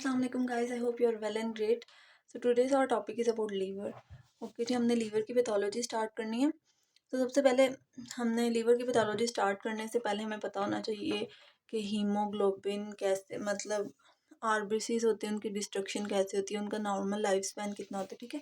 Assalamu alaikum guys, I hope you are well and great. So today's our topic is about liver. Okay जी, हमने liver की pathology start करनी है। तो सबसे पहले हमने लीवर की पैथोलॉजी स्टार्ट करने से पहले हमें पता होना चाहिए कि हीमोग्लोबिन कैसे मतलब आरबीसीज होते हैं, उनकी डिस्ट्रक्शन कैसे होती है, उनका नॉर्मल लाइफ स्पैन कितना होता है। ठीक है,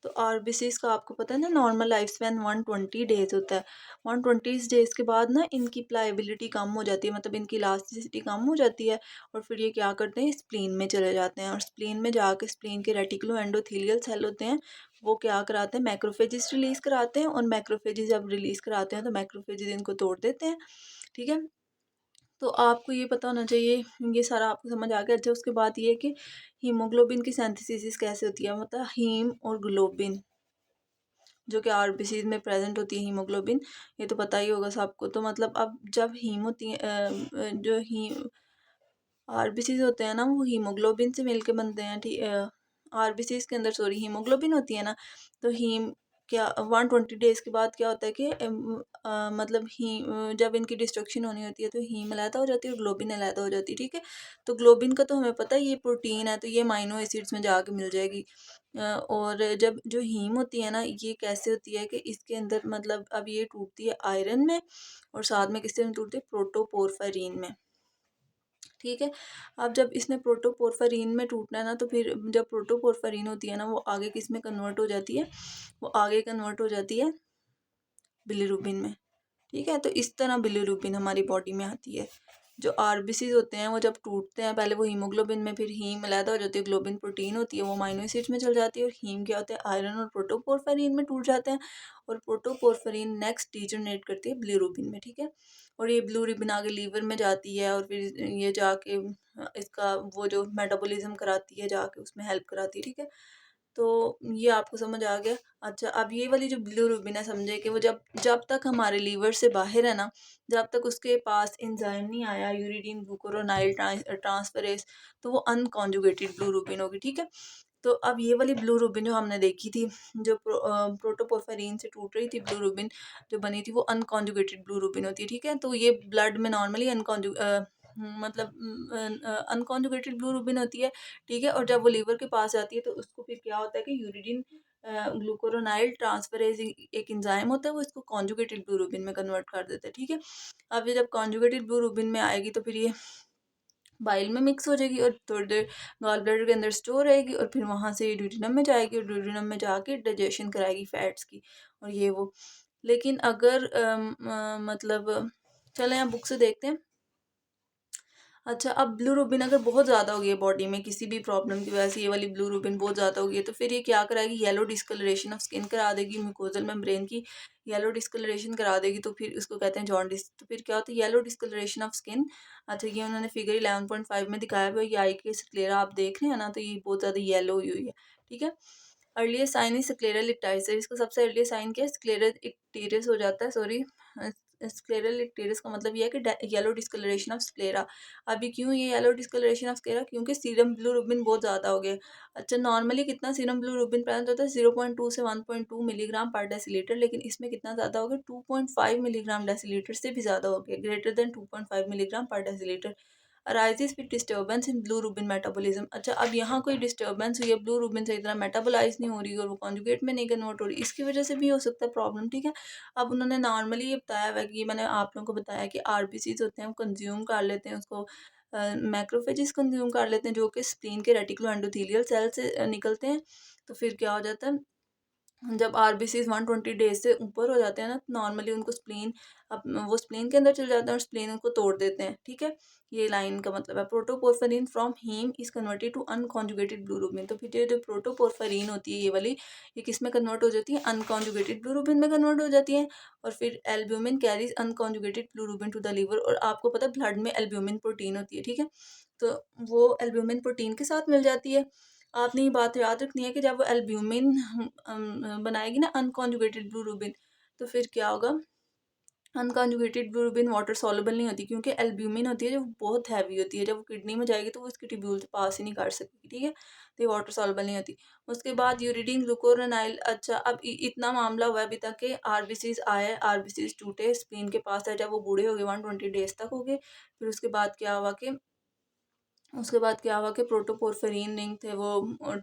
तो आरबीसीज का आपको पता है ना, नॉर्मल लाइफ स्पैन 120 डेज होता है। 120 डेज के बाद ना इनकी प्लायबिलिटी कम हो जाती है, मतलब इनकी इलास्टिसिटी कम हो जाती है और फिर ये क्या करते हैं, स्प्लीन में चले जाते हैं और स्प्लीन में जाके स्प्लीन के रेटिकुलो एंडोथेलियल सेल होते हैं, वो क्या कराते हैं, मैक्रोफेजिस रिलीज कराते हैं और मैक्रोफेजिस जब रिलीज कराते हैं तो मैक्रोफेजिस इनको तोड़ देते हैं। ठीक है, तो आपको ये पता होना चाहिए, ये सारा आपको समझ आ गया। अच्छा, उसके बाद ये कि हीमोग्लोबिन की सिंथेसिस कैसे होती है, मतलब हीम और ग्लोबिन जो कि आरबीसी में प्रेजेंट होती है, हीमोग्लोबिन, ये तो पता ही होगा सबको। तो मतलब अब जब हीम होती है जो हीम आरबीसीज होते हैं ना, वो हीमोग्लोबिन से मिलके बनते हैं। ठीक, आरबीसीज के अंदर सॉरी हीमोग्लोबिन होती है ना, तो हीम क्या 120 डेज के बाद क्या होता है कि मतलब हीम जब इनकी डिस्ट्रक्शन होनी होती है तो हीम अलहदा हो जाती है और ग्लोबिन अलहदा हो जाती है। ठीक है, तो ग्लोबिन का तो हमें पता है ये प्रोटीन है, तो ये अमाइनो एसिड्स में जाके मिल जाएगी। और जब जो हीम होती है ना, ये कैसे होती है कि इसके अंदर मतलब अब ये टूटती है आयरन में और साथ में किससे में टूटती है, प्रोटोपोरफायरिन में। ठीक है, अब जब इसने प्रोटोपोरफायरिन में टूटना है ना, तो फिर जब प्रोटोपोरफायरिन होती है ना, वो आगे किस में कन्वर्ट हो जाती है, वो आगे कन्वर्ट हो जाती है बिलीरुबिन में। ठीक है, तो इस तरह बिलीरुबिन हमारी बॉडी में आती है। जो आरबीसीज होते हैं वो जब टूटते हैं, पहले वो हीमोग्लोबिन में, फिर हीम अलहदा हो जाती है, ग्लोबिन प्रोटीन होती है वो अमाइनो एसिड्स में चल जाती है, और हीम क्या होता है, आयरन और प्रोटोपोरफायरिन में टूट जाते हैं, और प्रोटोपोरफायरिन नेक्स्ट डीजनरेट करती है बिलीरुबिन में। ठीक है, और ये बिलीरुबिन आगे लीवर में जाती है और फिर ये जाके इसका वो जो मेटाबॉलिज्म कराती है, जाके उसमें हेल्प कराती है। ठीक है, तो ये आपको समझ आ गया। अच्छा, अब ये वाली जो बिलीरुबिन है, समझे कि वो जब जब तक हमारे लीवर से बाहर है ना, जब तक उसके पास एंजाइम नहीं आया यूरिडीन ग्लूकुरोनाइल ट्रांसफरेज, तो वो अनकॉन्जुगेटेड बिलीरुबिन होगी। ठीक है, तो अब ये वाली बिलीरुबिन जो हमने देखी थी, जो प्रोटोपोरफायरिन से टूट रही थी बिलीरुबिन जो बनी थी, वो अनकॉन्जुगेटेड बिलीरुबिन होती है। ठीक है, तो ये ब्लड में नॉर्मली मतलब अनकॉन्जुगेटेड बिलीरुबिन होती है। ठीक है, और जब वो लीवर के पास जाती है तो उसको फिर क्या होता है कि यूरिडिन ग्लूकुरोनाइल ट्रांसफरेज एक एंजाइम होता है, वो इसको कॉन्जुगेटेड बिलीरुबिन में कन्वर्ट कर देता है। ठीक है, अब ये जब कॉन्जुगेटेड बिलीरुबिन में आएगी तो फिर ये बाइल में मिक्स हो जाएगी और थोड़ी देर गॉल ब्लैडर के अंदर स्टोर रहेगी और फिर वहाँ से ड्यूटीनम में जाएगी और ड्यूटीनम में जाके डाइजेशन कराएगी फैट्स की और ये वो। लेकिन अगर मतलब चलें अब बुक से देखते हैं। अच्छा, अब बिलीरुबिन अगर बहुत ज़्यादा हो गई है बॉडी में किसी भी प्रॉब्लम की वजह से, ये वाली बिलीरुबिन बहुत ज़्यादा हो गई है, तो फिर ये क्या कराएगी, येलो डिस्कलरेशन ऑफ स्किन करा देगी, म्यूकोजल मेम्ब्रेन की येलो डिस्कलरेशन करा देगी, तो फिर उसको कहते हैं जॉन्डिस। तो फिर क्या होता है, येलो डिस्कलरेशन ऑफ स्किन। अच्छा, ये उन्होंने फिगर 11.5 में दिखाया हुआ है, ये आई के स्क्लेरा आप देख रहे हैं ना, तो ये बहुत ज़्यादा येलो हुई हुई है। ठीक है, अर्लियर साइन इज स्क्लेरल इक्टाइसिस, इसका सबसे अर्लियर साइन क्या है, स्क्लेरल इक्टीरियस हो जाता है, सॉरी स्क्लेरल इक्टीरियस का मतलब ये है कि येलो डिस्कलरेशन ऑफ स्क्लेरा। अभी क्यों ये येलो डिस्कलरेशन ऑफ स्क्लेरा, क्योंकि सीरम बिलीरुबिन बहुत ज़्यादा हो गया। अच्छा, नॉर्मली कितना सीरम बिलीरुबिन प्रेजेंट होता है, 0.2 से 1.2 मिलीग्राम पर डेसीलीटर, लेकिन इसमें कितना ज़्यादा हो गया, 2.5 मिलीग्राम डेसीलीटर से भी ज़्यादा हो गया, ग्रेटर देन 2.5 मिलीग्राम पर decilitre. Arises with disturbance in blue Rubin metabolism. अच्छा, अब यहाँ कोई डिस्टर्बेंस हुई है, ब्लू रूबिन सही तरह मेटाबोलाइज नहीं हो रही और वो कॉन्जुगेट में नहीं कन्वर्ट हो रही, इसकी वजह से भी हो सकता है प्रॉब्लम। ठीक है, अब उन्होंने नॉर्मली ये बताया हुआ है कि ये मैंने आप लोगों को बताया कि आरबीसीज होते हैं वो कंज्यूम कर लेते हैं उसको, मैक्रोफेजिस कंज्यूम कर लेते हैं जो कि स्प्लीन के रेटिकुलो एंडोथेलियल सेल से निकलते हैं। तो फिर क्या हो जाता है, जब आरबीसीज 120 डेज से ऊपर हो जाते हैं ना, तो नॉर्मली उनको स्प्लीन, अब वो स्प्लीन के अंदर चले जाते हैं और स्प्लीन उनको तोड़ देते हैं। ठीक है, ये लाइन का मतलब है, protoporphyrin from heme is converted to unconjugated bilirubin. तो फिर ये जो प्रोटोपोरफायरिन होती है ये वाली, ये किस में कन्वर्ट हो जाती है, अनकॉन्जुगेटेड बिलीरुबिन में कन्वर्ट हो जाती है, और फिर albumin carries unconjugated bilirubin to the liver. और आपको पता है ब्लड में एल्ब्यूमिन प्रोटीन होती है। ठीक है, तो वो एल्ब्यूमिन प्रोटीन के साथ मिल जाती है। आपने ये बात याद रखनी है कि जब वो एल्ब्यूमिन बनाएगी ना अनकॉन्जुगेटेड बिलीरुबिन, तो फिर क्या होगा, अनकॉन्जुगेटेड बिलीरुबिन वाटर सॉल्युबल नहीं होती, क्योंकि एल्ब्यूमिन होती है जो बहुत हैवी होती है, जब वो किडनी में जाएगी तो वो इसकी ट्यूब्यूल से पास ही नहीं कर सकती। ठीक है, तो ये वाटर सॉल्युबल नहीं होती। उसके बाद यूरिडीन ग्लूकोरोनाइल। अच्छा, अब इतना मामला हुआ है अभी तक कि आरबीसीज आए, आरबीसीज टूटे, स्प्लीन के पास है, जब वो बूढ़े हो गए 120 डेज तक हो गए, फिर उसके बाद क्या हुआ कि उसके बाद क्या हुआ कि प्रोटोपोर्फिरिन रिंग थे वो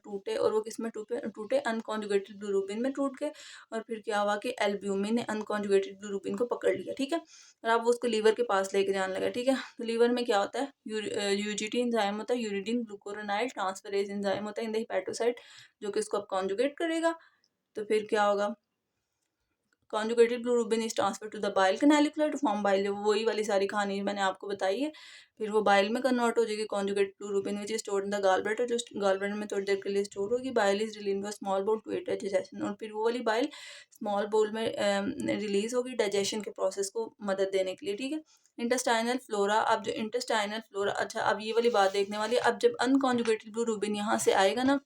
टूटे, और वो किस में टूटे टूटे अनकॉन्जुगेटेड बिलिरुबिन में टूट गए। और फिर क्या हुआ कि एल्ब्यूमिन ने अनकॉन्जुगेटेड बिलिरुबिन को पकड़ लिया, ठीक है। और अब वो उसको लीवर के पास लेके जाने लगा, ठीक है। तो लीवर में क्या होता है, यूजीटी एंजाइम होता है, यूरिडीन ग्लूकुरोनाइल ट्रांसफरेज एंजाइम होता है इन द हेपेटोसाइट, जो कि इसको अब कॉन्जुगेट करेगा। तो फिर क्या होगा, conjugated bilirubin is transfer to the bile canalicular to form bile, वही वाली सारी कहानी मैंने आपको बताई है। फिर वो बाइल में कन्वर्ट हो जाएगी conjugated bilirubin which is stored in the gall bladder, जो गॉल ब्लैडर में थोड़ी देर के लिए स्टोर होगी। Bile is release to small bowel to aid digestion, और फिर वो वाली बाइल स्मॉल बोल में रिलीज होगी डाइजेशन के प्रोसेस को मदद देने के लिए, ठीक है। इंटेस्टाइनल फ्लोरा, अब जो इंटेस्टाइनल फ्लोरा, अच्छा अब ये वाली बात देखने वाली है। अब जब अनकॉन्जुगेटेड बिलिरुबिन यहाँ से आएगा ना,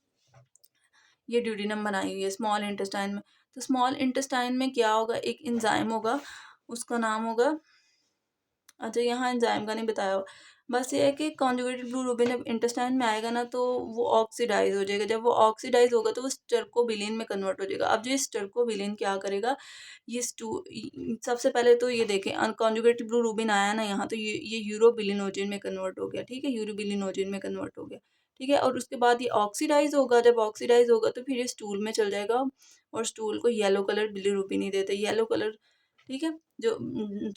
ये ड्यूडेनम बनाई हुई है स्मॉल इंटेस्टाइन में। तो स्मॉल इंटेस्टाइन में क्या होगा, एक एंजाइम होगा, उसका नाम होगा, अच्छा यहाँ एंजाइम का नहीं बताया हुआ। बस ये है कि कॉन्जुगेटेड बिलिरुबिन जब इंटेस्टाइन में आएगा ना, तो वो ऑक्सीडाइज हो जाएगा। जब वो ऑक्सीडाइज होगा तो वो स्टर्कोबिलिन में कन्वर्ट हो जाएगा। अब जो ये स्टर्कोबिलिन क्या करेगा, ये सबसे पहले तो ये देखें, अनकॉन्जुगेटेड बिलिरुबिन आया ना यहाँ, तो ये यूरोबिलिनोजिन में कन्वर्ट हो गया, ठीक है, यूरोबिलिनोजिन में कन्वर्ट हो गया, ठीक है। और उसके बाद ये ऑक्सीडाइज होगा, जब ऑक्सीडाइज होगा तो फिर ये स्टूल में चल जाएगा, और स्टूल को येलो कलर बिलिरुबिन ही देते, येलो कलर, ठीक है, जो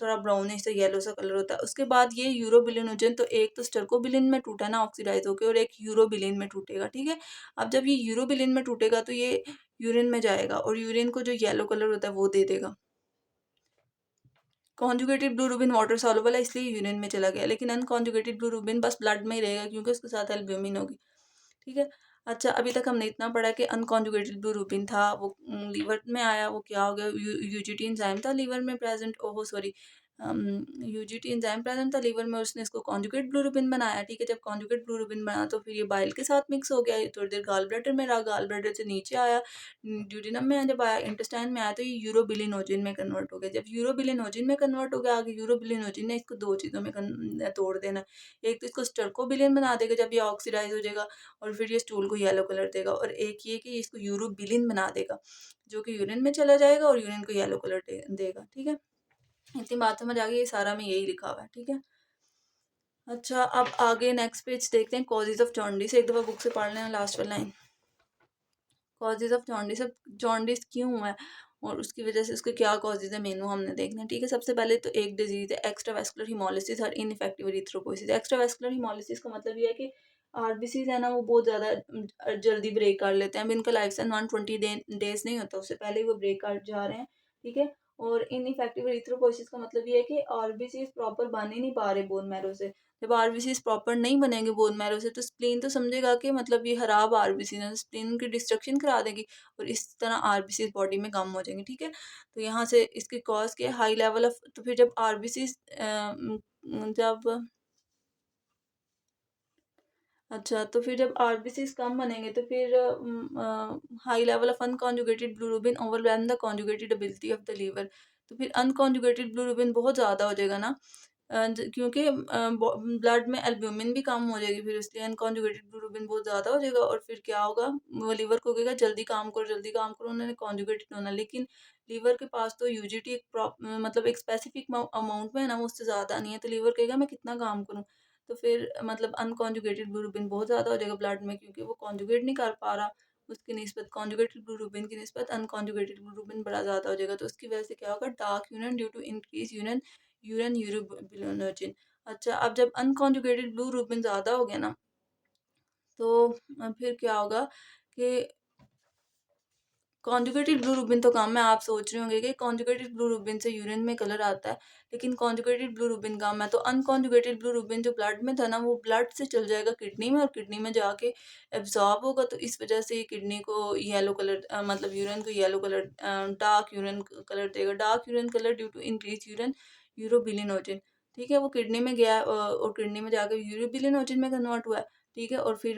थोड़ा ब्राउनिश से येलो सा कलर होता है। उसके बाद ये यूरोबिलिनोजन, तो एक तो स्टर्कोबिलिन में टूटा ना ऑक्सीडाइज होकर, और एक यूरोबिलिन में टूटेगा, ठीक है। अब जब ये यूरोबिलिन में टूटेगा तो ये यूरिन में जाएगा, और यूरिन को जो येलो कलर होता है वो दे देगा। कॉन्जुगेटेड बिलिरुबिन वाटर सॉल्युबल है, इसलिए यूरिन में चला गया, लेकिन अनकॉन्जुगेटेड बिलिरुबिन बस ब्लड में ही रहेगा, क्योंकि उसके साथ एल्ब्यूमिन होगी, ठीक है। अच्छा अभी तक हमने इतना पढ़ा कि अनकॉन्जुगेटेड बिलिरुबिन था, वो लीवर में आया, वो क्या हो गया, यूजीटी एंजाइम था लीवर में प्रेजेंट, ओहो सॉरी, यूजीटी एंजाइम प्रेजेंट था लीवर में, उसने इसको कॉन्जुगेट बिलिरुबिन बनाया, ठीक है। जब कॉन्जुगेट बिलिरुबिन बना तो फिर ये बाइल के साथ मिक्स हो गया, ये थोड़ी देर गॉल ब्लैडर में रहा, गॉल ब्लैडर से नीचे आया, ड्यूडेनम में जब आया, इंटेस्टाइन में आया, तो ये यूरोबिलिनोजिन में कन्वर्ट हो गया। जब यूरोबिलिनोजिन में कन्वर्ट हो गया, आगे यूरोबिलिनोजिन ने इसको दो चीज़ों में तोड़ देना, एक तो इसको स्टर्कोबिलिन बना देगा जब ये ऑक्सीडाइज हो जाएगा, और फिर ये स्टूल को येलो कलर देगा, और एक ये कि इसको यूरोबिलिन बना देगा, जो कि यूरिन में चला जाएगा और यूरिन को येलो कलर देगा, ठीक है। इतनी बात समझ आ गई, ये सारा में यही लिखा हुआ है, ठीक है। अच्छा अब आगे नेक्स्ट पेज देखते हैं, कॉजेज ऑफ जॉन्डिस, एक दफ़ा बुक से पढ़ लेना लास्ट वाला लाइन। कॉजेज ऑफ जॉन्डिस, अब जॉन्डिस क्यों हुआ है और उसकी वजह से उसके क्या कॉजेज है मेनू हमने देखना है, ठीक है। सबसे पहले तो एक डिजीज है एक्स्ट्रावेस्कुलर हिमोलिसिस और इनइफेक्टिव एरिथ्रोपोइसिस। एक्स्ट्रावेस्कुलर हिमोलिसिस का मतलब ये है कि आरबीसीज है ना, वो बहुत ज़्यादा जल्दी ब्रेक कर लेते हैं। अब इनका लाइफ स्पैन 120 डेज नहीं होता, उससे पहले ही वो ब्रेक कर जा रहे हैं, ठीक है। और इनइफेक्टिव एरिथ्रोपोइसिस का मतलब ये है कि आरबीसीज प्रॉपर बन ही नहीं पा रहे बोन मैरो से। जब आरबीसीज प्रॉपर नहीं बनेंगे बोन मैरो से, तो स्प्लीन तो समझेगा कि मतलब ये खराब आरबीसी है, स्प्लीन की डिस्ट्रक्शन करा देगी, और इस तरह आरबीसी बॉडी में कम हो जाएंगे, ठीक है। तो यहाँ से इसके कॉज के हाई लेवल ऑफ, तो फिर जब आरबीसी जब अच्छा तो फिर जब आरबीसीज कम बनेंगे, तो फिर high level of unconjugated bilirubin overwhelm the conjugated ability of the liver. तो फिर अनकॉन्जुगेटेड बिलिरुबिन बहुत ज़्यादा हो जाएगा ना, क्योंकि ब्लड में एल्ब्यूमिन भी कम हो जाएगी, फिर इसलिए अनकॉन्जुगेटेड बिलिरुबिन बहुत ज़्यादा हो जाएगा, और फिर क्या होगा, वो लीवर को कहेगा जल्दी काम करो जल्दी काम करो, उन्होंने कॉन्जुगेटेड होना, लेकिन लीवर के पास तो यूजीटी मतलब एक स्पेसिफिक अमाउंट में है ना, वो उससे ज़्यादा नहीं है, तो लीवर कहेगा मैं कितना काम करूँ। तो फिर मतलब अनकॉन्जुगेटेड बिलिरुबिन बहुत ज़्यादा हो जाएगा ब्लड में, क्योंकि वो कॉन्जुगेट नहीं कर पा रहा, उसकी निस्बत कॉन्जुगेटेड बिलिरुबिन की निस्बत अनकॉन्जुगेटेड बिलिरुबिन बड़ा ज़्यादा हो जाएगा। तो उसकी वजह से क्या होगा, dark urine due to increase urine urine urobilinogen. अच्छा अब जब अनकॉन्जुगेटेड बिलिरुबिन ज़्यादा हो गया ना, तो फिर क्या होगा कि कॉन्जुगेटेड बिलिरुबिन तो कम है। आप सोच रहे होंगे कि कॉन्जुगेटेड बिलिरुबिन से यूरिन में कलर आता है, लेकिन कॉन्जुगेटेड बिलिरुबिन कम है, तो अनकॉन्जुगेटेड बिलिरुबिन जो ब्लड में था ना, वो ब्लड से चल जाएगा किडनी में, और किडनी में जाके एब्जॉर्ब होगा, तो इस वजह से किडनी को येलो कलर मतलब यूरिन को yellow colour dark urine colour देगा। Dark urine colour due to increase urine urobilinogen, ठीक है। वो किडनी में गया और किडनी में जाकर यूरोबिलिनोजिन में कन्वर्ट हुआ है, ठीक है। और फिर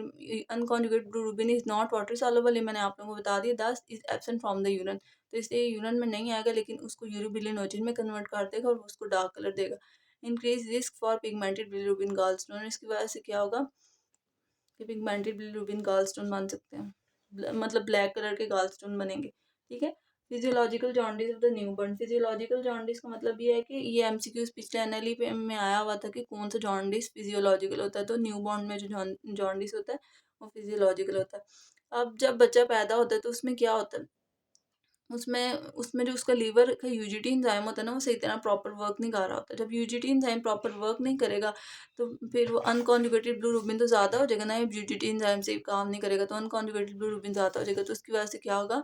unconjugated bilirubin is not water soluble, ये मैंने आप लोगों को बता दिया, दस is absent from the urine, तो इसलिए यूरिन में नहीं आएगा, लेकिन उसको यूरोबिलिनोजिन में कन्वर्ट कर देगा और उसको डार्क कलर देगा। Increase risk for pigmented bilirubin gallstone, इसकी वजह से क्या होगा कि पिगमेंटेड बिलिरुबिन गॉलस्टोन बन सकते हैं, मतलब ब्लैक कलर के गॉलस्टोन बनेंगे, ठीक है। Physiological jaundice of the newborn. Physiological jaundice का मतलब ये है कि ये एमसीक्यूज पिछले एनएलई पे में आया हुआ था कि कौन सा जॉन्डिस फिजियोलॉजिकल होता है, तो न्यूबॉर्न में जो जॉन्डिस होता है वो फिजियोलॉजिकल होता है। अब जब बच्चा पैदा होता है तो उसमें क्या होता है, उसमें उसमें जो उसका लीवर का यूजीटी एंजाइम होता है ना, वो सही तरह प्रॉपर वर्क नहीं कर रहा होता। जब यूजीटी एंजाइम प्रॉपर वर्क नहीं करेगा तो फिर वो अनकॉन्जुगेटेड बिलीरुबिन तो ज़्यादा हो जाएगा ना, यूजीटी एंजाइम से काम नहीं करेगा तो अनकॉन्जुगेटेड बिलीरुबिन ज़्यादा हो जाएगा, तो उसकी वजह से क्या होगा,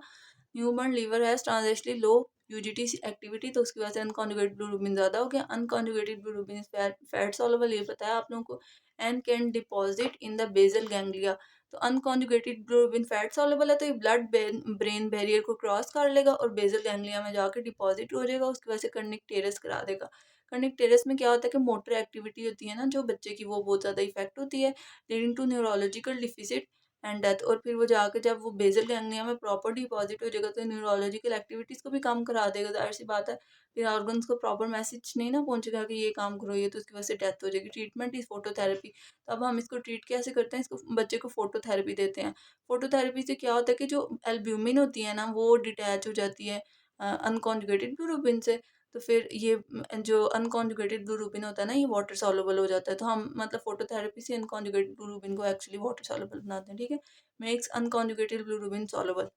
human liver has transitionally low UGT activity, तो उसकी वजह से अनकॉन्जुगेटेड बिलीरुबिन ज़्यादा हो गया। Unconjugated bilirubin is fat soluble, ये बताया आप लोगों को, and can deposit in the basal ganglia. तो अनकॉन्जुगेटेड ग्लोबिन फैट सॉल्युबल है तो ये ब्लड ब्रेन बैरियर को क्रॉस कर लेगा और बेसल गैंग्लिया में जाकर डिपॉजिट हो जाएगा, उसकी वजह से कर्निक करा देगा। कर्निक में क्या होता है कि मोटर एक्टिविटी होती है ना जो बच्चे की, वो बहुत ज़्यादा इफेक्ट होती है, leading to neurological deficit and death. और फिर वो जाकर जब वो बेसल गैंग्लिया में प्रॉपर डिपॉजिट हो जाएगा तो न्यूरोलॉजिकल एक्टिविटीज़ को भी कम करा देगा, जाहिर सी बात है। फिर ऑर्गन्स को प्रॉपर मैसेज नहीं ना पहुंचेगा कि ये काम करो ये, तो उसकी वजह से डेथ हो जाएगी। Treatment is phototherapy. तो अब हम इसको ट्रीट कैसे करते हैं, इसको बच्चे को फोटोथेरेपी देते हैं। फोटोथेरेपी से क्या होता है कि जो एल्ब्यूमिन होती है ना वो डिटैच हो जाती है अनकॉन्जुगेटेड बिलीरुबिन से। तो फिर ये जो अनकॉन्जुगेटेड बिलीरुबिन होता है ना, ये वाटर सॉल्युबल हो जाता है। तो हम मतलब फोटोथेरेपी से अनकॉन्जुगेटेड बिलीरुबिन को एक्चुअली वाटर सॉल्युबल बनाते हैं, ठीक है, मेक्स अनकॉन्जुगेटेड बिलीरुबिन सॉल्युबल।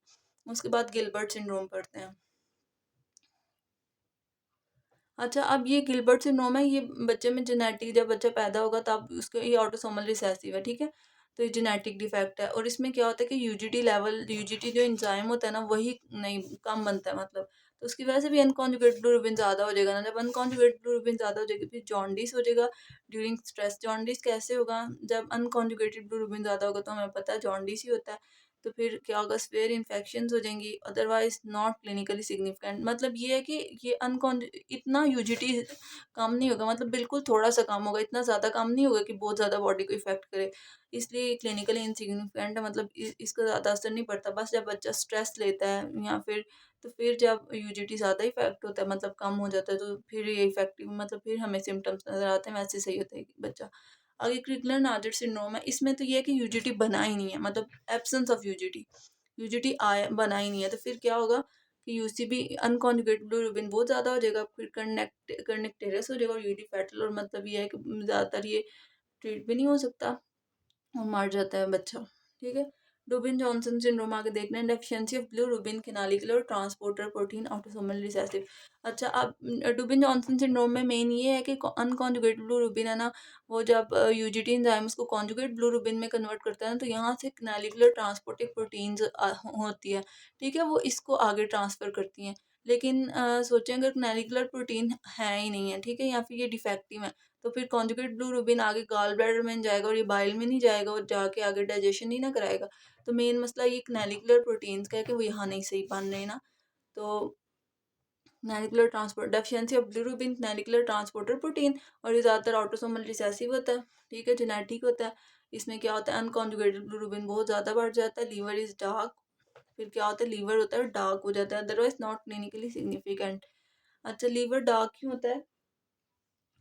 उसके बाद गिलबर्ट सिंड्रोम पढ़ते हैं। अच्छा, अब ये गिलबर्ट सिंड्रोम है, ये बच्चे में जेनेटिक, जब बच्चा पैदा होगा तब उसके ये ऑटोसोमल रिसेसिव है, ठीक है। तो ये जेनेटिक डिफेक्ट है और इसमें क्या होता है कि यूजीटी जो एंजाइम होता है ना वही नहीं कम बनता है, मतलब तो उसकी वजह से भी अनकॉन्जुगेटेड बिलीरुबिन ज़्यादा हो जाएगा ना। जब अनकॉन्जुगेटेड बिलीरुबिन ज़्यादा हो जाएगी फिर जॉन्डिस हो जाएगा ड्यूरिंग स्ट्रेस। जॉन्डिस कैसे होगा, जब अनकॉन्जुगेटेड बिलीरुबिन ज़्यादा होगा तो हमें पता है जॉन्डिस ही होता है। तो फिर क्या होगा, स्वेयर इन्फेक्शंस हो जाएंगी, अदरवाइज नॉट क्लिनिकली सिग्निफिकेंट। मतलब ये है कि ये इतना यूजीटी कम नहीं होगा, मतलब बिल्कुल थोड़ा सा कम होगा, इतना ज़्यादा कम नहीं होगा कि बहुत ज़्यादा बॉडी को इफेक्ट करे, इसलिए क्लिनिकली इनसिग्निफिकेंट है। मतलब इसका ज़्यादा असर नहीं पड़ता, बस जब बच्चा स्ट्रेस लेता है या फिर तो फिर जब यूजीटी ज़्यादा इफेक्ट होता है, मतलब कम हो जाता है, तो फिर ये इफेक्टिव, मतलब फिर हमें सिम्टम्स नज़र आते हैं, वैसे सही होता है कि बच्चा। आगे क्रिगलर नादर सिंड्रोम है, इसमें तो ये है कि यूजीटी बना ही नहीं है, मतलब एब्सेंस ऑफ यूजीटी, यूजीटी आया बना ही नहीं है। तो फिर क्या होगा कि यूसीबी अनकॉन्जुगेटेड बिलीरुबिन बहुत ज़्यादा हो जाएगा, फिर कर्नेक्टेरस हो जाएगा और यूडी फैटल, और मतलब ये है कि ज़्यादातर ये ट्रीट भी नहीं हो सकता और मर जाता है बच्चा, ठीक है। डुबिन जॉनसन सिंड्रोम आगे देखना है, deficiency of bilirubin canalicular transporter protein autosomal recessive. अच्छा, अब डुबिन जॉनसन सिंड्रोम में मेन ये है कि अनकॉन्जुगेटेड बिलीरुबिन है ना, वो जब यूजीटी एंजाइम उसको कॉन्जुगेट बिलीरुबिन में कन्वर्ट करता है ना, तो यहाँ से फिनालिकुलर ट्रांसपोर्टिव प्रोटीन्स होती है, ठीक है, वो इसको आगे ट्रांसफर करती हैं। लेकिन सोचें अगर फिनालिकुलर प्रोटीन है ही नहीं है, ठीक है, या फिर ये डिफेक्टिव है, तो फिर कॉन्जुगेट बिलीरुबिन आगे गॉल ब्लैडर में जाएगा और ये बाइल में नहीं जाएगा और जाके आगे डाइजेशन नहीं ना कराएगा। तो मेन मसला ये क्नैलिकुलर प्रोटीन्स का है कि वो यहाँ नहीं सही बन रहे ना। तो canalicular transport deficiency of bilirubin canalicular transporter protein, और ये ज़्यादातर ऑटोसोमल रिसेसिव होता है, ठीक है, जेनेटिक होता है। इसमें क्या होता है, अनकॉन्जुगेटेड बिलीरुबिन बहुत ज़्यादा बढ़ जाता है, लीवर इज डार्क, फिर क्या होता है, लीवर होता है डार्क हो जाता है, अदरवाइज नॉट क्लिनिकली सिग्निफिकेंट। अच्छा, लीवर डार्क क्यों होता है,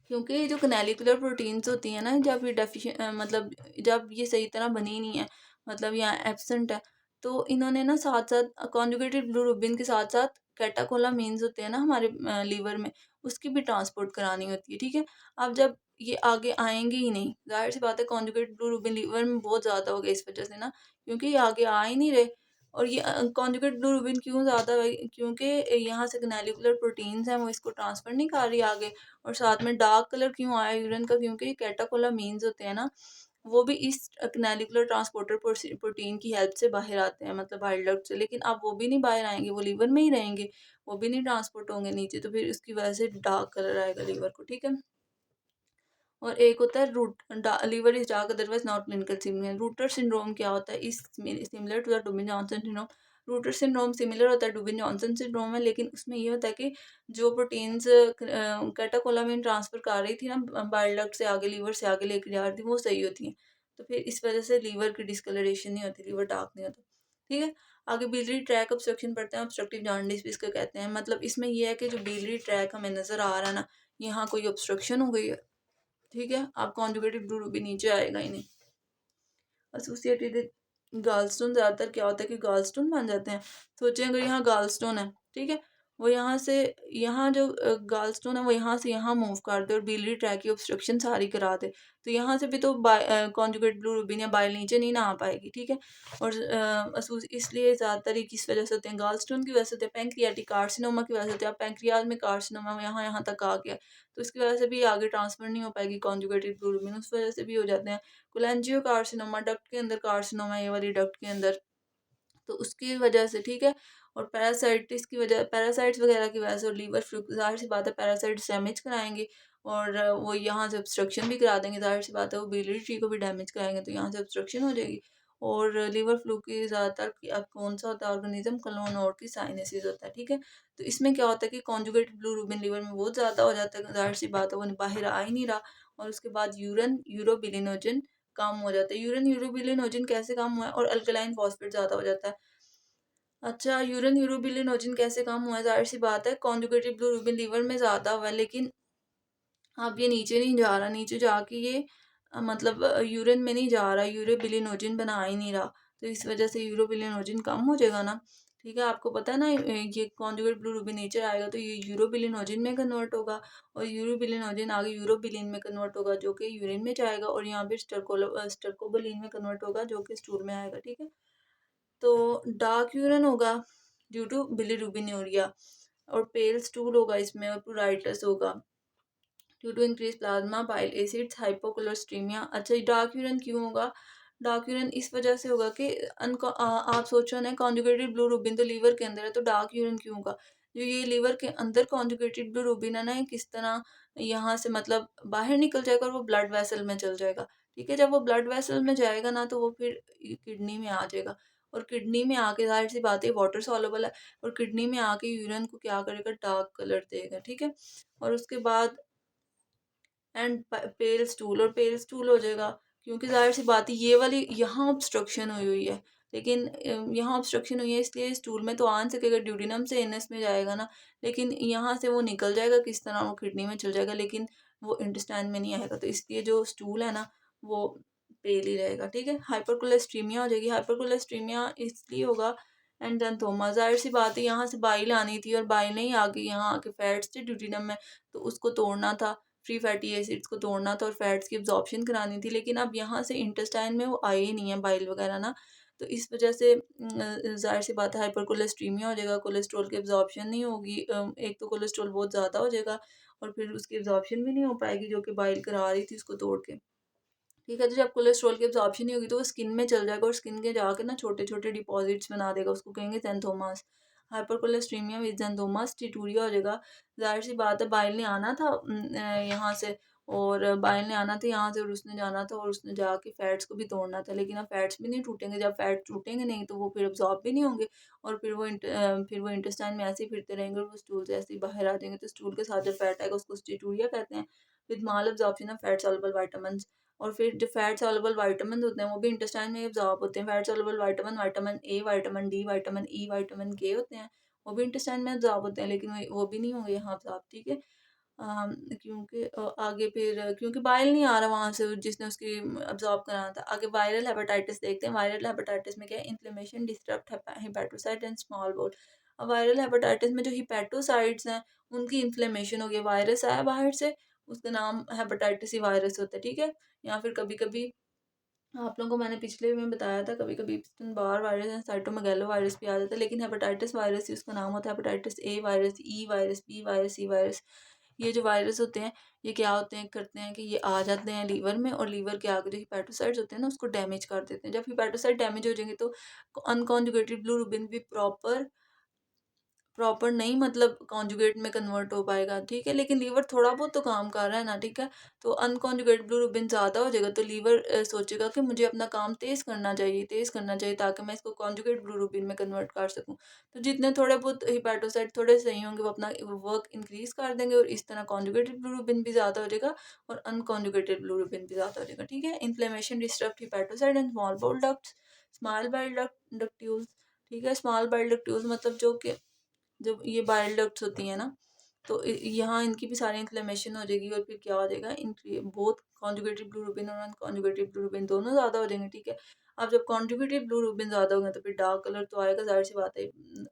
क्योंकि ये जो कनेलिकुलर प्रोटीन्स होती हैं ना, जब ये मतलब जब ये सही तरह बनी नहीं है, मतलब यहाँ एब्सेंट है, तो इन्होंने ना साथ साथ कॉन्जुगेटेड बिलीरुबिन के साथ साथ कैटाकोलामीन्स होते हैं ना हमारे लीवर में, उसकी भी ट्रांसपोर्ट करानी होती है, ठीक है। अब जब ये आगे आएंगे ही नहीं, जाहिर सी बात है, कॉन्जुगेटेड बिलीरुबिन लीवर में बहुत ज़्यादा हो गया इस वजह से ना, क्योंकि ये आगे आ ही नहीं रहे। और ये कॉन्जुगेट बिलीरुबिन क्यों ज़्यादा है, क्योंकि यहाँ से ग्नैलिकुलर प्रोटीन्स हैं वो इसको ट्रांसफ़र नहीं कर रही आगे। और साथ में डार्क कलर क्यों आया यूरिन का, क्योंकि कैटाकोलामीन्स होते हैं ना, वो भी इस ग्नैलिकुलर ट्रांसपोर्टर प्रोटीन की हेल्प से बाहर आते हैं, मतलब बाइल डक्ट से, लेकिन अब वो भी नहीं बाहर आएंगे, वो लीवर में ही रहेंगे, वो भी नहीं ट्रांसपोर्ट होंगे नीचे, तो फिर उसकी वजह से डार्क कलर आएगा लीवर को, ठीक है। और एक होता है liver is dark otherwise not clinical significant. Rotor syndrome क्या होता है, is similar to the Dubin Johnson syndrome. Rotor syndrome similar होता है डुबिन जॉनसन सिंड्रोम में, लेकिन उसमें ये होता है कि जो प्रोटीन्स कैटाकोलामिन ट्रांसफर कर रही थी ना बाइल डक्ट से आगे, लीवर से आगे लेके जा रही थी, वो सही होती हैं, तो फिर इस वजह से लीवर की डिस्कलरेशन नहीं होती, लीवर डार्क नहीं होता, ठीक है। आगे बिलियरी ट्रैक ऑब्स्ट्रक्शन पढ़ते हैं, ऑब्स्ट्रक्टिव जॉन्डिस भी इसको कहते हैं। मतलब इसमें यह है कि जो बिलियरी ट्रैक हमें नज़र आ रहा है ना, यहाँ कोई ऑब्स्ट्रक्शन हो गई है, ठीक है, आप कॉन्जुगेटिव भी नीचे आएगा ही नहीं। एसोसिएटेड गालस्टोन, ज़्यादातर क्या होता है कि गालस्टोन बन जाते हैं। सोचें अगर यहाँ गालस्टोन है, ठीक है। वो यहाँ जो गॉलस्टोन है वो यहाँ से यहाँ मूव कर दे और बिलियरी ट्रैक की ऑब्स्ट्रक्शन सारी करा दे, तो यहाँ से भी तो कॉन्जुगेट बिलिरुबिन या बाइल नीचे नहीं ना आ पाएगी, ठीक है। और इसलिए ज़्यादातर ये किस वजह से होते हैं, गॉलस्टोन की वजह से होते हैं, पैंक्रियाटिक कार्सिनोमा की वजह से होते हैं। पैंक्रियाज में कार्सिनोमा यहाँ यहाँ तक आ गया तो इसकी वजह से भी आगे ट्रांसफर नहीं हो पाएगी कॉन्जुगेटेड बिलिरुबिन, उस वजह से भी हो जाते हैं। कोलेंजियो कार्सिनोमा, डक्ट के अंदर कार्सिनोमा, ये वाली डक्ट के अंदर, तो उसकी वजह से, ठीक है। और पैरासाइटिस की वजह, पैरासाइट्स वगैरह की वजह से, और लीवर फ्लू, ज़ाहिर सी बात है पैरासाइट्स डैमेज कराएंगे और वो यहाँ से ऑब्स्ट्रक्शन भी करा देंगे, ज़ाहिर सी बात है वो बिलियरी ट्री को भी डैमेज कराएंगे तो यहाँ से ऑब्स्ट्रक्शन हो जाएगी। और लीवर फ्लू की ज़्यादातर अब कौन सा होता है ऑर्गेनिज्म, क्लोन और की साइनसिस होता है, ठीक है। तो इसमें क्या होता है कि कॉन्जुगेट बिलिरुबिन लीवर में बहुत ज़्यादा हो जाता है, ज़ाहिर सी बात है वो बाहर आ ही नहीं रहा। और उसके बाद यूरन यूरोबिलिनोजन कम हो जाता है। यूरन यूरोबिलिनोजन कैसे कम हुआ है, और अल्कलाइन फॉस्फेट ज़्यादा हो जाता है। अच्छा, यूरिन यूरोबिलिनोजन कैसे कम हुआ है, ज़ाहिर-सी बात है कॉन्जुगेटेड बिलिरुबिन लीवर में ज़्यादा हुआ है, लेकिन अब ये नीचे नहीं जा रहा, नीचे जाके ये मतलब यूरिन में नहीं जा रहा, यूरोबिलिनोजन बना ही नहीं रहा, तो इस वजह से यूरोबिलिनोजन कम हो जाएगा ना, ठीक है। आपको पता है ना ये कॉन्जुगेट बिलिरुबिन नीचे आएगा तो ये यूरोबिलिनोजन में कन्वर्ट होगा, और यूरोबिलिनोजन आगे यूरोबिलिन में कन्वर्ट होगा जो कि यूरिन में जाएगा, और यहाँ पे स्टर्कोबिलिन में कन्वर्ट होगा जो कि स्टूल में आएगा, ठीक है। तो डार्क यूरिन होगा ड्यू टू बिलिरुबिनूरिया, और पेल स्टूल होगा इसमें, और प्लूराइटिस होगा due to increase plasma bile acids hypocholesterolemia. अच्छा, डार्क यूरिन क्यों होगा, डार्क यूरिन इस वजह से होगा कि आप सोचो ना कॉन्जुगेटेड बिलिरुबिन तो लीवर के अंदर है, तो डार्क यूरिन क्यों होगा, जो ये लीवर के अंदर कॉन्जुगेटेड बिलिरुबिन है ना, ये किस तरह यहाँ से मतलब बाहर निकल जाएगा और वो ब्लड वेसल में चल जाएगा, ठीक है। जब वो ब्लड वेसल में जाएगा ना तो वो फिर किडनी में आ जाएगा, और किडनी में आके ज़ाहिर सी बात है वाटर सॉल्युबल है, और किडनी में आके यूरिन को क्या करेगा, डार्क कलर देगा, ठीक है। और उसके बाद एंड पेल स्टूल, और पेल स्टूल हो जाएगा क्योंकि ज़ाहिर सी बात है ये वाली यहाँ ऑब्स्ट्रक्शन हुई हुई है, लेकिन यहाँ ऑब्स्ट्रक्शन हुई है इसलिए स्टूल में तो आ नहीं सकेगा, ड्यूडिनम से एनएस में जाएगा ना, लेकिन यहाँ से वो निकल जाएगा किस तरह, वो किडनी में चल जाएगा, लेकिन वो इंटेस्टाइन में नहीं आएगा, तो इसलिए जो स्टूल है ना वो पेल ही रहेगा, ठीक है। हाइपरकोलेस्ट्रीमिया हो जाएगी, हाइपरकोलेस्ट्रीमिया इसलिए होगा एंड xanthoma, ज़ाहिर सी बात है यहाँ से बाइल आनी थी और बाइल नहीं आ गई, यहाँ आके फैट्स थे ड्यूडिनम में, तो उसको तोड़ना था, फ्री फैटी एसिड्स को तोड़ना था और फैट्स की एब्जॉर्प्शन करानी थी, लेकिन अब यहाँ से इंटेस्टाइन में वो आए ही नहीं है बाइल वगैरह ना, तो इस वजह से ज़ाहिर सी बात है हाइपर कोलेस्ट्रीमिया हो जाएगा, कोलेस्ट्रॉल की एब्जॉर्प्शन नहीं होगी, एक तो कोलेस्ट्रॉल बहुत ज़्यादा हो जाएगा और फिर उसकी एब्जॉर्प्शन भी नहीं हो पाएगी जो कि बाइल करा रही थी उसको तोड़ के, ठीक है। तो जब कोलेस्ट्रॉल की एब्जॉर्प्शन नहीं होगी तो वो स्किन में चल जाएगा और स्किन के जाके ना छोटे छोटे डिपॉजिट्स बना देगा, उसको कहेंगे xanthomas। हाइपरकोलेस्ट्रीमिया विद xanthomas टिटूरिया हो जाएगा। ज़ाहिर सी बात है बाइल ने आना था यहाँ से, और बाइल ने आना था यहाँ से और उसने जाना था और उसने जाके फैट्स को भी तोड़ना था, लेकिन अब फैट्स भी नहीं टूटेंगे, जब फैट टूटेंगे नहीं तो वो फिर एब्जॉर्ब भी नहीं होंगे, और फिर वो इंटेस्टाइन में ऐसे ही फिरते रहेंगे और वो स्टूल से ऐसे ही बाहर आ जाएंगे, तो स्टूल के साथ जो फैट आएगा उसको स्टिटूरिया कहते हैं, with mall absorption of fat soluble vitamin. और फिर जो फैट सॉल्युबल विटामिन होते हैं वो भी इंटेस्टाइन में एब्जॉर्ब होते हैं, fat soluble vitamin, vitamin A, vitamin D, vitamin E, vitamin के होते हैं, वो भी इंटेस्टाइन में एब्जॉर्ब होते हैं, लेकिन वो भी नहीं होंगे यहाँ एब्जॉर्ब, ठीक है। क्योंकि आगे फिर क्योंकि बाइल नहीं आ रहा वहाँ से जिसने उसकी एब्जॉर्ब कराना था। आगे वायरल हेपेटाइटिस देखते हैं। वायरल हेपेटाइटिस में क्या है, inflammation disturb hepatocyte and small बोल। अब वायरल हेपेटाइटिस में जो हिपेटोसाइट्स हैं उनकी इन्फ्लेमेशन हो गई, वायरस आया बाहर से, उसका नाम हेपेटाइटिस सी वायरस होता है, ठीक है। या फिर कभी कभी आप लोगों को मैंने पिछले में बताया था कभी कभी इप्स्टन बार वायरस या साइटोमेगालो वायरस भी आ जाता है, लेकिन हेपेटाइटिस वायरस ही उसका नाम होता है। Hepatitis A virus, E virus, B virus, C virus, ये जो वायरस होते हैं ये क्या होते हैं, करते हैं कि ये आ जाते हैं लीवर में, और लीवर के आगे जो हिपेटोसाइट्स होते हैं ना उसको डैमेज कर देते हैं। जब हिपेटोसाइट डैमेज हो जाएंगे तो अनकॉन्जुगेटेड बिलिरुबिन भी प्रॉपर प्रॉपर नहीं मतलब कॉन्जुगेट में कन्वर्ट हो पाएगा, ठीक है, लेकिन लीवर थोड़ा बहुत तो काम कर रहा है ना, ठीक है। तो अनकॉन्जुगेट बिलिरुबिन ज़्यादा हो जाएगा तो लीवर सोचेगा कि मुझे अपना काम तेज़ करना चाहिए ताकि मैं इसको कॉन्जुगेट बिलिरुबिन में कन्वर्ट कर सकूं। तो जितने थोड़े बहुत हिपेटोसाइट थोड़े सही होंगे वो अपना वर्क इंक्रीज कर देंगे, और इस तरह कॉन्जुगेटेड बिलिरुबिन भी ज़्यादा हो जाएगा और अनकॉन्जुगेटेड बिलिरुबिन भी ज़्यादा हो जाएगा, ठीक है। Inflammation disturb hepatocyte and small bowel ducts, small bile ductules, ठीक है। स्मॉल बाइल डक्ट्यूल्स मतलब जो कि जब ये बाइल डक्ट्स होती हैं ना, तो यहाँ इनकी भी सारी इन्फ्लेमेशन हो जाएगी, और फिर क्या हो जाएगा, इनकी बहुत कॉन्जुगेटेड ब्लूबिन और अनकॉन्जुगेटेड ब्लूबिन दोनों ज़्यादा हो जाएंगे, ठीक है। अब जब कॉन्जुगेटेड ब्लूबिन ज़्यादा हो गए तो फिर डार्क कलर तो आएगा, ज़ाहिर सी बात है।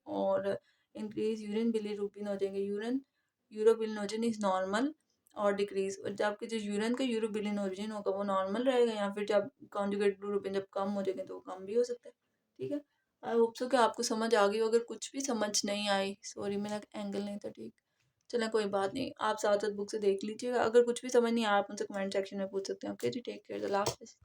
और इंक्रीज यूरिन बिलीरुबिन हो जाएंगे। यूरोबिलिनोजन इज नॉर्मल और डिक्रीज, और जब आपके जो यूरिन का यूरोबिलिनोजन होगा वो नॉर्मल रहेगा, या फिर जब कॉन्जुगेट बिलीरुबिन जब कम हो जाएंगे तो वो कम भी हो सकता है। ठीक है, आई होप सो कि आपको समझ आ गई हो। अगर कुछ भी समझ नहीं आई, सॉरी मेरा एंगल नहीं था ठीक, चलें कोई बात नहीं, आप साथ साथ बुक से देख लीजिएगा। अगर कुछ भी समझ नहीं आया आप मुझसे कमेंट सेक्शन में पूछ सकते हैं। ओके जी, टेक केयर, अल्लाह हाफिज़।